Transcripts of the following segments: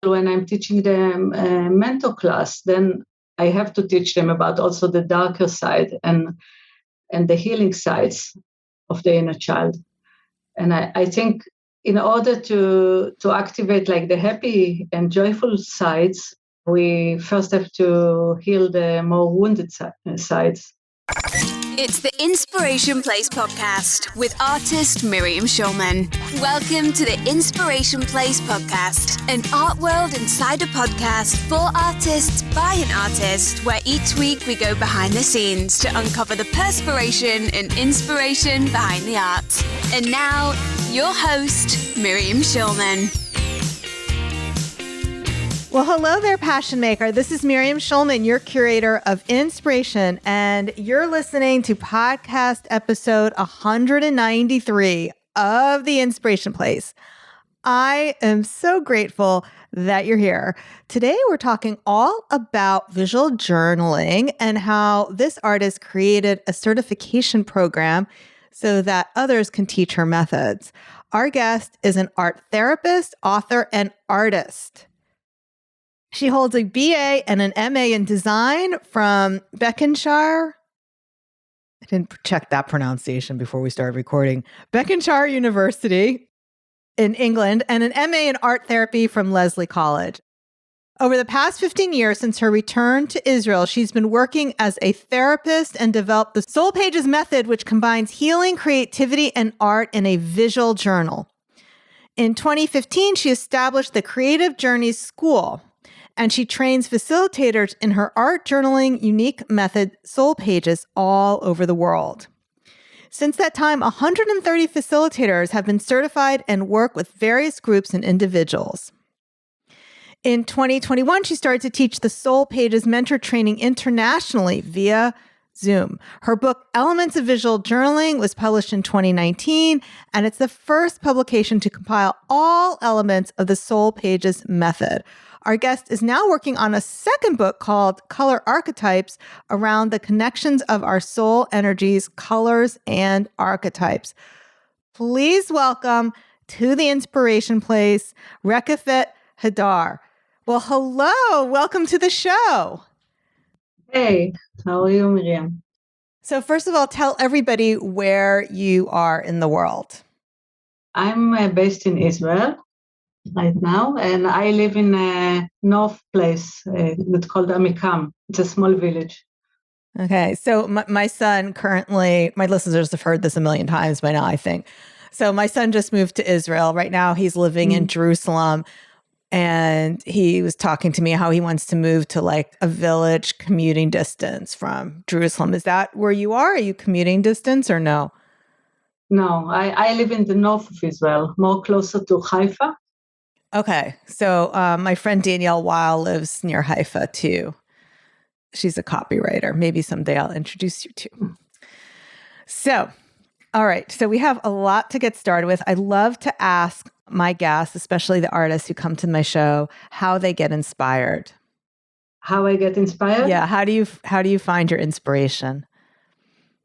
when I'm teaching them a mentor class, then I have to teach them about also the darker side and the healing sides of the inner child. And I think in order to activate like the happy and joyful sides, we first have to heal the more wounded sides. It's the Inspiration Place podcast with artist Miriam Schulman. Welcome to the Inspiration Place podcast, an art world insider podcast for artists by an artist, where each week we go behind the scenes to uncover the perspiration and inspiration behind the art. And now, your host, Miriam Schulman. Well, hello there, Passion Maker. This is Miriam Schulman, your curator of inspiration, and you're listening to podcast episode 193 of the Inspiration Place. I am so grateful that you're here. Today, we're talking all about visual journaling and how this artist created a certification program so that others can teach her methods. Our guest is an art therapist, author, and artist. She holds a BA and an MA in design from Beckhamshire. I didn't check that pronunciation before we started recording. Beckhamshire University in England, and an MA in art therapy from Lesley College. Over the past 15 years since her return to Israel, she's been working as a therapist and developed the Soul Pages method, which combines healing, creativity, and art in a visual journal. In 2015, she established the Creative Journeys School, and she trains facilitators in her art journaling unique method, Soul Pages, all over the world. Since that time, 130 facilitators have been certified and work with various groups and individuals. In 2021, she started to teach the Soul Pages mentor training internationally via Zoom. Her book, Elements of Visual Journaling, was published in 2019, and it's the first publication to compile all elements of the Soul Pages method. Our guest is now working on a second book called Color Archetypes around the connections of our soul energies, colors, and archetypes. Please welcome to the Inspiration Place, Rakefet Hadar. Well, hello. Welcome to the show. Hey, how are you, Miriam? So first of all, tell everybody where you are in the world. I'm based in Israel right now, and I live in a north place that's called Amikam. It's a small village. Okay, so my son currently, my listeners have heard this a million times by now, I think. So my son just moved to Israel. Right now he's living in Jerusalem, and he was talking to me how he wants to move to like a village commuting distance from Jerusalem. Is that where you are? Are you commuting distance or no? No, I live in the north of Israel, more closer to Haifa. Okay. So my friend Danielle Weil lives near Haifa too. She's a copywriter. Maybe someday I'll introduce you to. So, all right. So we have a lot to get started with. I love to ask my guests, especially the artists who come to my show, how they get inspired. How I get inspired? Yeah. How do you find your inspiration?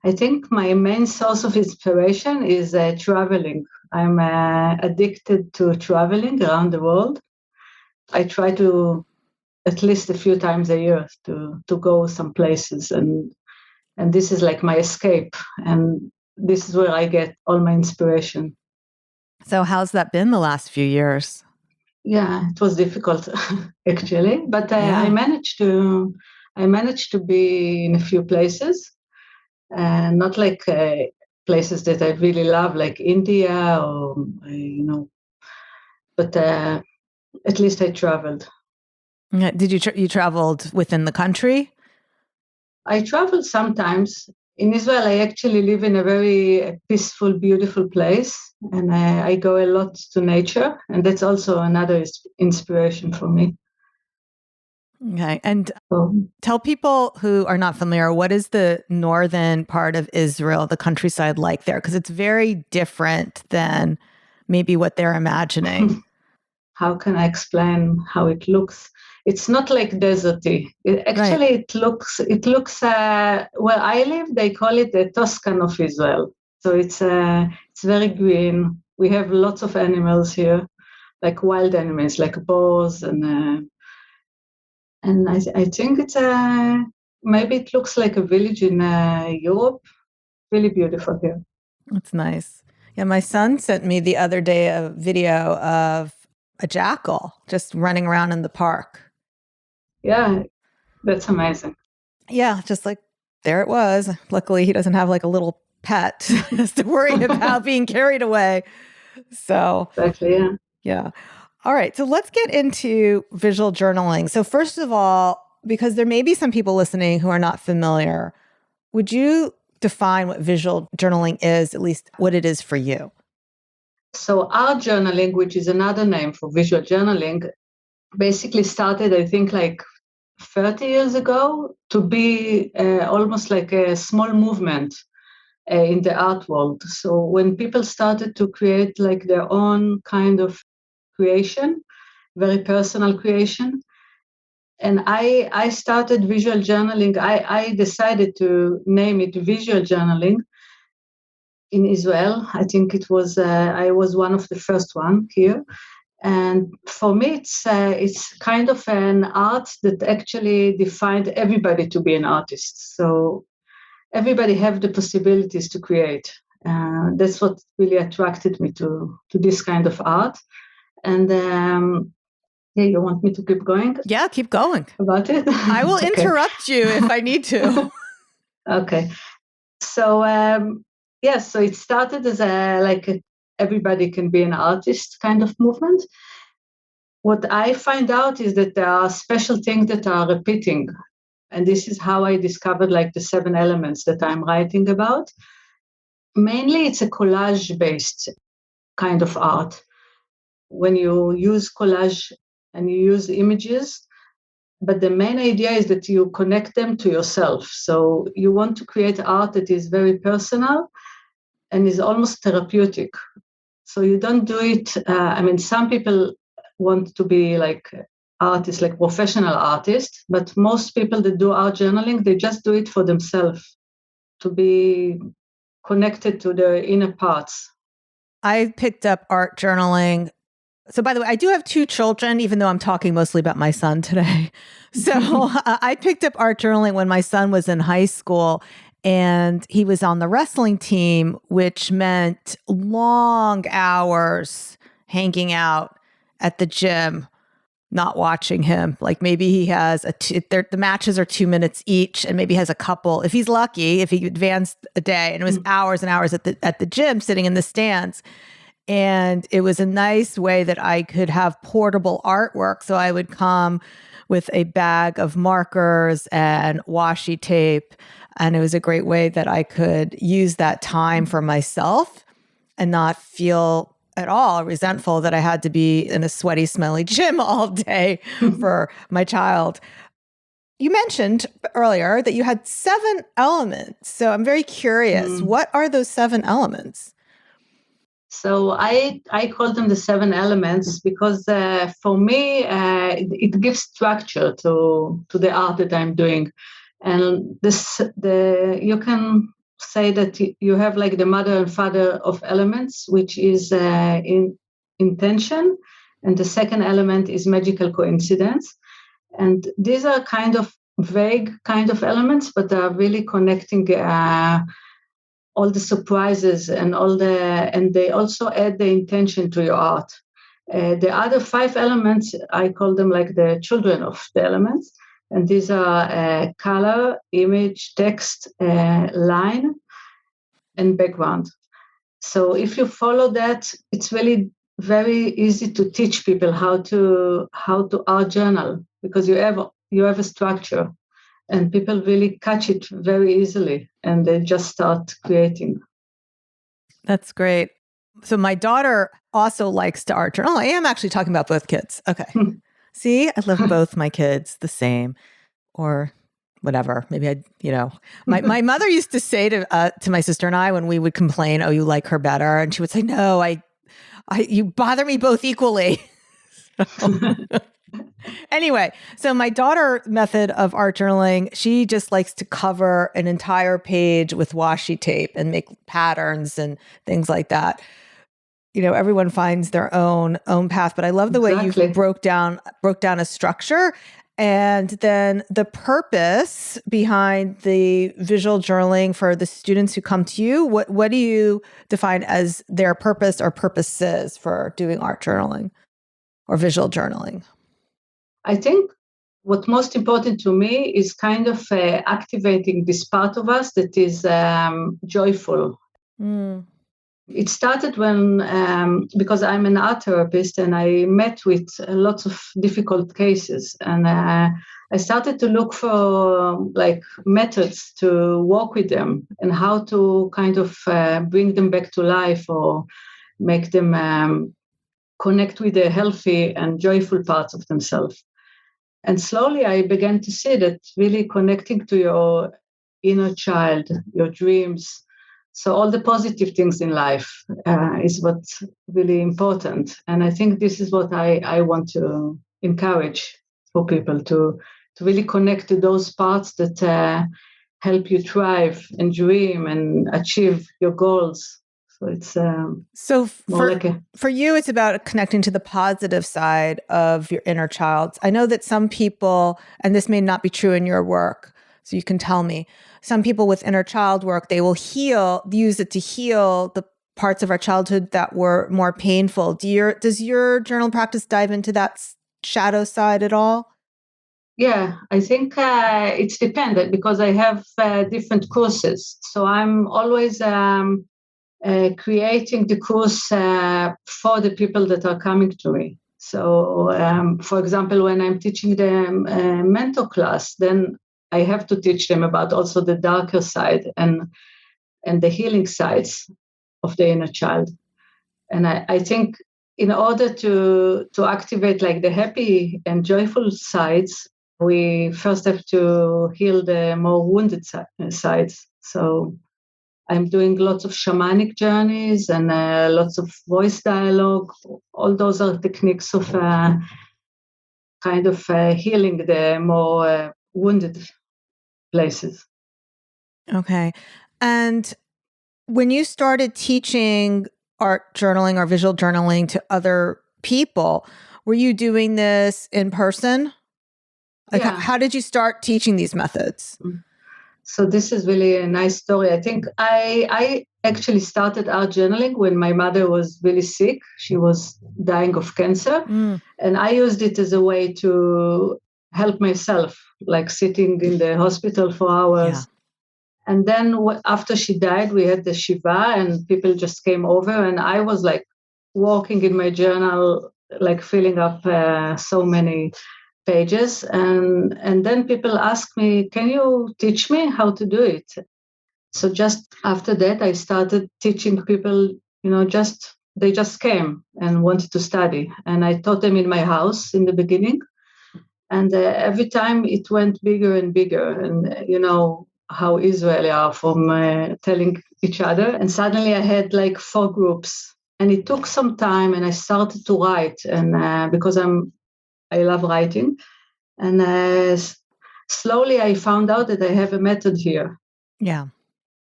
I think my main source of inspiration is traveling. I'm addicted to traveling around the world. I try to at least a few times a year to go some places, and this is like my escape, and this is where I get all my inspiration. So how's that been the last few years? Yeah, it was difficult actually, but I managed to be in a few places, and not like places that I really love, like India or but at least I traveled. Did you traveled within the country? I traveled sometimes. In Israel, I actually live in a very peaceful, beautiful place, and I go a lot to nature, and that's also another inspiration for me. Okay. And tell people who are not familiar, what is the northern part of Israel, the countryside like there? Because it's very different than maybe what they're imagining. How can I explain how it looks? It's not like deserty. It looks where I live, they call it the Tuscan of Israel. So it's very green. We have lots of animals here. like wild animals, like boars, and I think it's maybe it looks like a village in Europe. Really beautiful here. That's nice. Yeah, my son sent me the other day a video of a jackal just running around in the park. Yeah, that's amazing. Yeah, just like there it was. Luckily, he doesn't have like a little pet has to worry about being carried away. So, exactly, yeah. Yeah. All right. So let's get into visual journaling. So, first of all, because there may be some people listening who are not familiar, would you define what visual journaling is, at least what it is for you? So, art journaling, which is another name for visual journaling, basically started, I think, like 30 years ago to be almost like a small movement in the art world. So when people started to create like their own kind of creation, very personal creation, and I started visual journaling. I decided to name it visual journaling in Israel. I think it was I was one of the first one here. And for me, it's kind of an art that actually defined everybody to be an artist. So everybody have the possibilities to create. That's what really attracted me to this kind of art. And yeah, you want me to keep going? Yeah, keep going. About it? I will Okay. interrupt you if I need to. Okay. So yeah, so it started as everybody can be an artist kind of movement. What I find out is that there are special things that are repeating. And this is how I discovered like the 7 elements that I'm writing about. Mainly it's a collage-based kind of art. When you use collage and you use images, but the main idea is that you connect them to yourself. So you want to create art that is very personal and is almost therapeutic. So you don't do it, some people want to be like artists, like professional artists, but most people that do art journaling, they just do it for themselves, to be connected to their inner parts. I picked up art journaling. So by the way, I do have 2 children, even though I'm talking mostly about my son today. So I picked up art journaling when my son was in high school, and he was on the wrestling team, which meant long hours hanging out at the gym, not watching him. Like maybe he has the matches are 2 minutes each, and maybe has a couple. If he's lucky, if he advanced a day, and it was hours and hours at the gym, sitting in the stands. And it was a nice way that I could have portable artwork. So I would come with a bag of markers and washi tape. And it was a great way that I could use that time for myself and not feel at all resentful that I had to be in a sweaty, smelly gym all day for my child. You mentioned earlier that you had 7 elements. So I'm very curious, what are those 7 elements? So I call them the 7 elements because for me, it gives structure to the art that I'm doing. And you can say that you have like the mother and father of elements, which is in intention. And the second element is magical coincidence. And these are kind of vague kind of elements, but they are really connecting all the surprises and they also add the intention to your art. The other 5 elements, I call them like the children of the elements. And these are color, image, text, line, and background. So if you follow that, it's really very easy to teach people how to art journal, because you have a structure. And people really catch it very easily, and they just start creating. That's great. So my daughter also likes to art journal. I am actually talking about both kids. Okay. See, I love both my kids the same, or whatever. Maybe my mother used to say to my sister and I when we would complain, "Oh, you like her better," and she would say, "No, you bother me both equally." Anyway, so my daughter's method of art journaling, she just likes to cover an entire page with washi tape and make patterns and things like that. everyone finds their own path, but I love the way you broke down a structure. And then the purpose behind the visual journaling for the students who come to you, what do you define as their purpose or purposes for doing art journaling or visual journaling? I think what's most important to me is kind of activating this part of us that is joyful. It started when, because I'm an art therapist and I met with lots of difficult cases, and I started to look for methods to work with them and how to kind of bring them back to life or make them connect with the healthy and joyful parts of themselves. And slowly I began to see that really connecting to your inner child, your dreams, so all the positive things in life is what's really important. And I think this is what I want to encourage for people to really connect to those parts that help you thrive and dream and achieve your goals. So it's for you, it's about connecting to the positive side of your inner child. I know that some people, and this may not be true in your work, so you can tell me, some people with inner child work, they will use it to heal the parts of our childhood that were more painful. Does your journal practice dive into that shadow side at all? Yeah, I think it's dependent because I have different courses. So I'm always creating the course for the people that are coming to me. So, for example, when I'm teaching them a mentor class, then I have to teach them about also the darker side and the healing sides of the inner child. And I think in order to activate the happy and joyful sides, we first have to heal the more wounded sides. So I'm doing lots of shamanic journeys and lots of voice dialogue. All those are techniques of kind of healing the more wounded places. Okay. And when you started teaching art journaling or visual journaling to other people, were you doing this in person? How did you start teaching these methods? So this is really a nice story. I think I actually started art journaling when my mother was really sick. She was dying of cancer. And I used it as a way to help myself, like sitting in the hospital for hours. Yeah. And then after she died, we had the Shiva and people just came over and I was walking in my journal, filling up so many pages. And then people asked me, can you teach me how to do it? So just after that, I started teaching people, they just came and wanted to study. And I taught them in my house in the beginning. And every time it went bigger and bigger. And, how Israeli are from telling each other. And suddenly I had 4 groups. And it took some time and I started to write. And because I love writing. And slowly I found out that I have a method here. Yeah.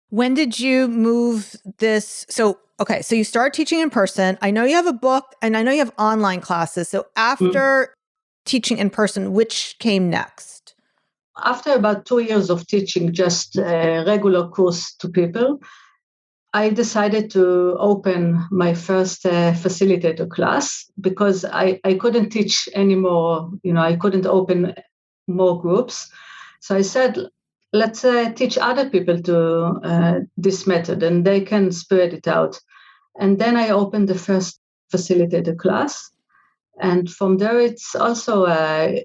When did you move this? So you start teaching in person. I know you have a book and I know you have online classes. So after teaching in person, which came next? After about 2 years of teaching just a regular course to people, I decided to open my first facilitator class because I couldn't teach anymore. I couldn't open more groups. So I said, let's teach other people to this method and they can spread it out. And then I opened the first facilitator class. And from there, it's also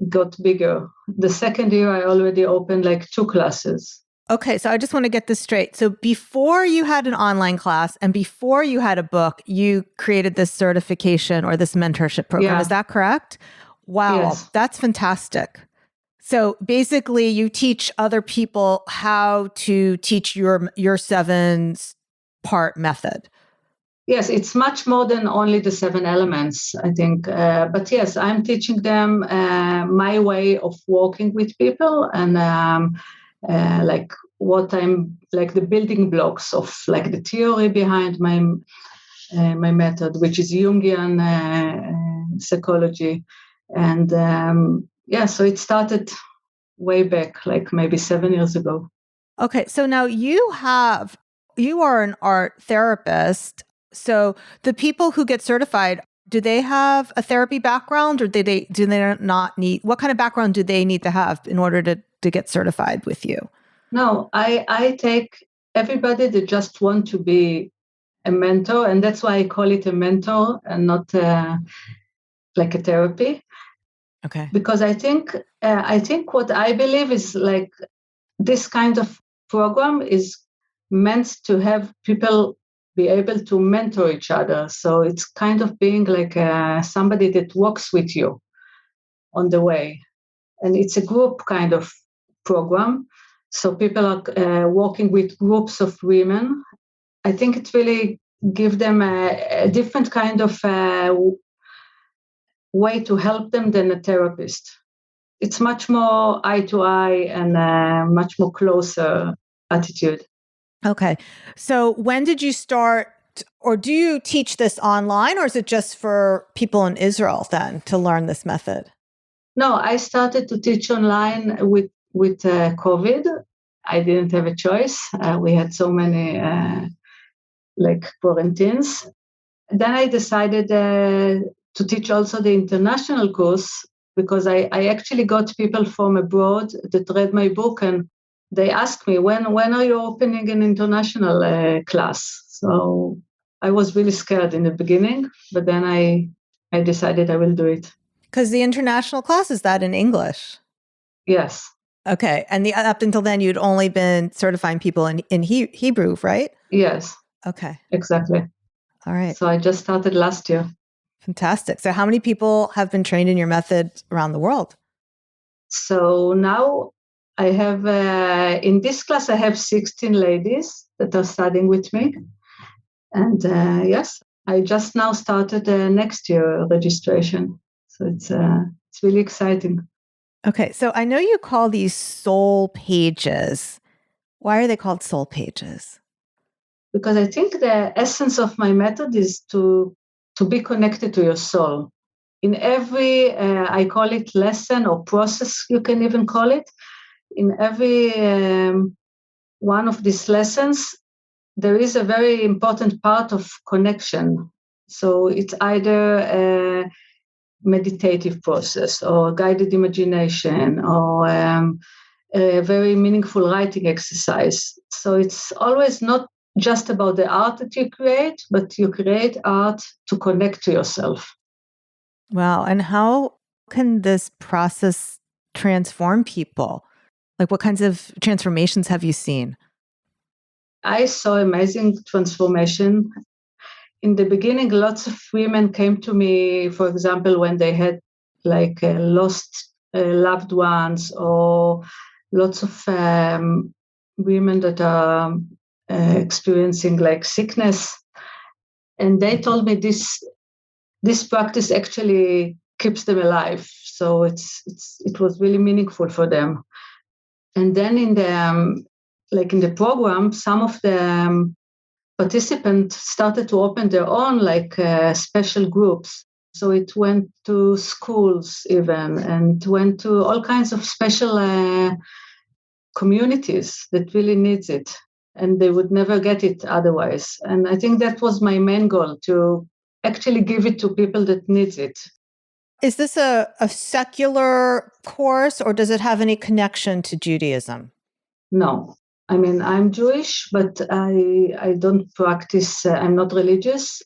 got bigger. The second year, I already opened 2 classes. Okay, so I just want to get this straight. So before you had an online class and before you had a book, you created this certification or this mentorship program. Yeah. Is that correct? Wow, Yes. That's fantastic. So basically, you teach other people how to teach your 7-part method. Yes, it's much more than only the 7 elements, I think. But yes, I'm teaching them my way of working with people and what I'm the building blocks of the theory behind my my method, which is Jungian psychology. And so it started way back, like maybe 7 years ago. Okay, so now you are an art therapist. So the people who get certified, do they have a therapy background, or do they not need? What kind of background do they need to have in order to get certified with you? No, I take everybody that just want to be a mentor, and that's why I call it a mentor and not like a therapy. Okay. Because I think what I believe is like this kind of program is meant to have people be able to mentor each other. So it's kind of being like somebody that walks with you on the way, and it's a group kind of program. So people are working with groups of women. I think it really gives them a different kind of way to help them than a therapist. It's much more eye to eye and much more closer attitude. Okay. So when did you start, or do you teach this online, or is it just for people in Israel then to learn this method? No, I started to teach online with COVID. I didn't have a choice. We had so many like quarantines. Then I decided to teach also the international course, because I actually got people from abroad that read my book, and they asked me, when are you opening an international class? So I was really scared in the beginning, but then I decided I will do it. Because the international class, is that in English? Yes. Okay. And up until then, you'd only been certifying people in Hebrew, right? Yes. Okay. Exactly. All right. So I just started last year. Fantastic. So how many people have been trained in your method around the world? So now I have, in this class, I have 16 ladies that are studying with me. And yes, I just now started next year registration. So it's really exciting. Okay. So I know you call these soul pages. Why are they called soul pages? Because I think the essence of my method is to be connected to your soul. In every, I call it lesson or process, you can even call it. In every one of these lessons, there is a very important part of connection. So it's either a meditative process or guided imagination or a very meaningful writing exercise. So it's always not just about the art that you create, but you create art to connect to yourself. Wow. And how can this process transform people? Like, what kinds of transformations have you seen? I saw amazing transformation. In the beginning, lots of women came to me, for example, when they had like lost loved ones, or lots of women that are experiencing like sickness. And they told me this practice actually keeps them alive. So it was really meaningful for them. And then in the program, some of the participants started to open their own special groups. So it went to schools even, and went to all kinds of special communities that really needs it, and they would never get it otherwise. And I think that was my main goal, to actually give it to people that needs it. Is this a secular course, or does it have any connection to Judaism? No. I mean, I'm Jewish, but I don't practice, I'm not religious.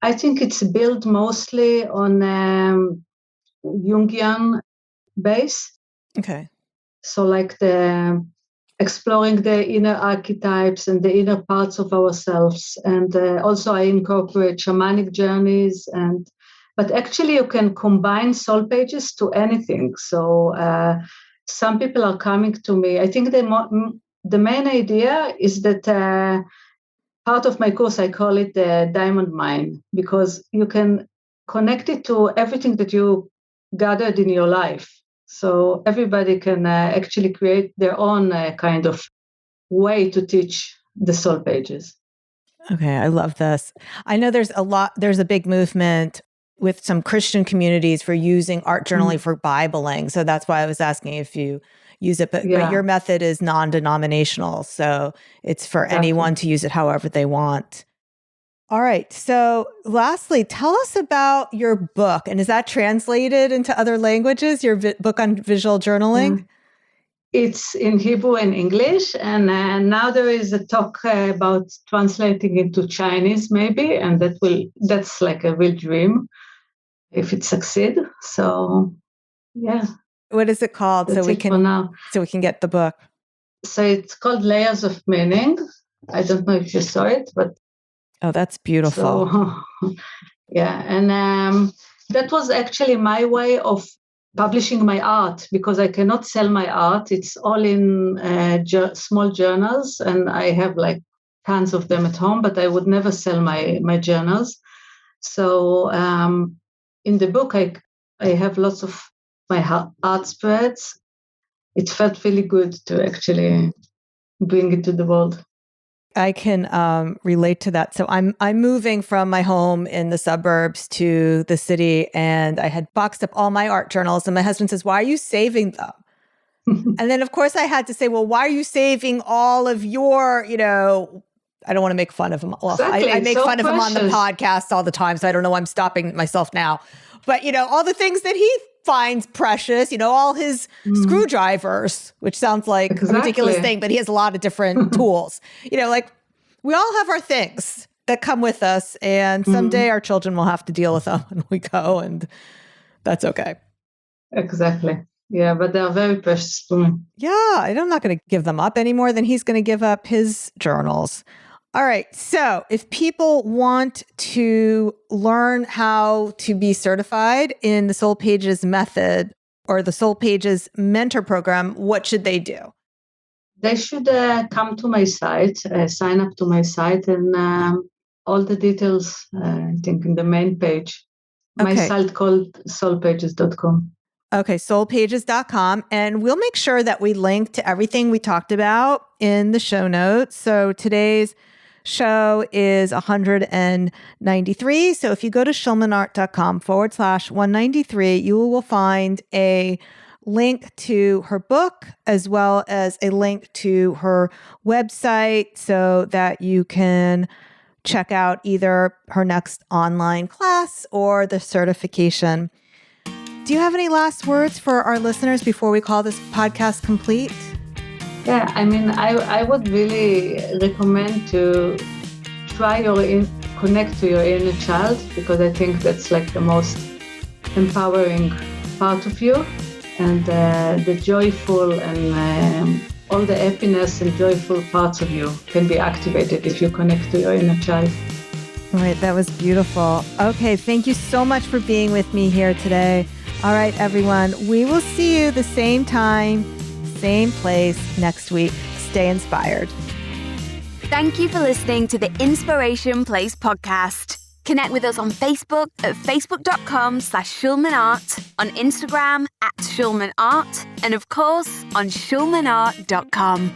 I think it's built mostly on Jungian base. Okay. So like exploring the inner archetypes and the inner parts of ourselves. And also I incorporate shamanic journeys. But actually you can combine soul pages to anything. So some people are coming to me. I think the main idea is that part of my course, I call it the diamond mine, because you can connect it to everything that you gathered in your life. So everybody can actually create their own kind of way to teach the soul pages. Okay, I love this. I know there's a big movement with some Christian communities for using art journaling for Bibling. So that's why I was asking if you use it, but your method is non-denominational. So it's for anyone to use it however they want. All right. So lastly, tell us about your book. And is that translated into other languages, your book on visual journaling? It's in Hebrew and English. And now there is a talk about translating into Chinese, maybe. And that's like a real dream if it succeeds. So, yeah. What is it called? So we can get the book. So it's called Layers of Meaning. I don't know if you saw it, but oh, that's beautiful. So, yeah, and that was actually my way of publishing my art, because I cannot sell my art. It's all in small journals, and I have like tons of them at home, but I would never sell my journals. So in the book, I have lots of my art spreads. It felt really good to actually bring it to the world. I can relate to that. So I'm moving from my home in the suburbs to the city, and I had boxed up all my art journals, and my husband says, "Why are you saving them?" And then of course I had to say, "Well, why are you saving all of your, I don't want to make fun of him." Well, exactly. I make fun of him on the podcast all the time, so I don't know why I'm stopping myself now. But, all the things that he finds precious, all his screwdrivers, which sounds like a ridiculous thing, but he has a lot of different tools. Like we all have our things that come with us, and someday our children will have to deal with them when we go, and that's okay. Exactly. Yeah, but they are very precious to me. Yeah, I'm not going to give them up any more than he's going to give up his journals. All right. So if people want to learn how to be certified in the Soul Pages method or the Soul Pages mentor program, what should they do? They should come to my site, sign up to my site, and all the details, I think, in the main page. My site called soulpages.com. Okay, soulpages.com. And we'll make sure that we link to everything we talked about in the show notes. So today's show is 193. So if you go to shulmanart.com/193, you will find a link to her book as well as a link to her website so that you can check out either her next online class or the certification. Do you have any last words for our listeners before we call this podcast complete? Yeah, I would really recommend to try connect to your inner child, because I think that's like the most empowering part of you, and the joyful and all the happiness and joyful parts of you can be activated if you connect to your inner child. All right, that was beautiful. Okay, thank you so much for being with me here today. All right, everyone, we will see you the same time, same place next week. Stay inspired. Thank you for listening to the Inspiration Place podcast. Connect with us on Facebook at facebook.com/SchulmanArt, on Instagram @SchulmanArt, and of course on schulmanart.com.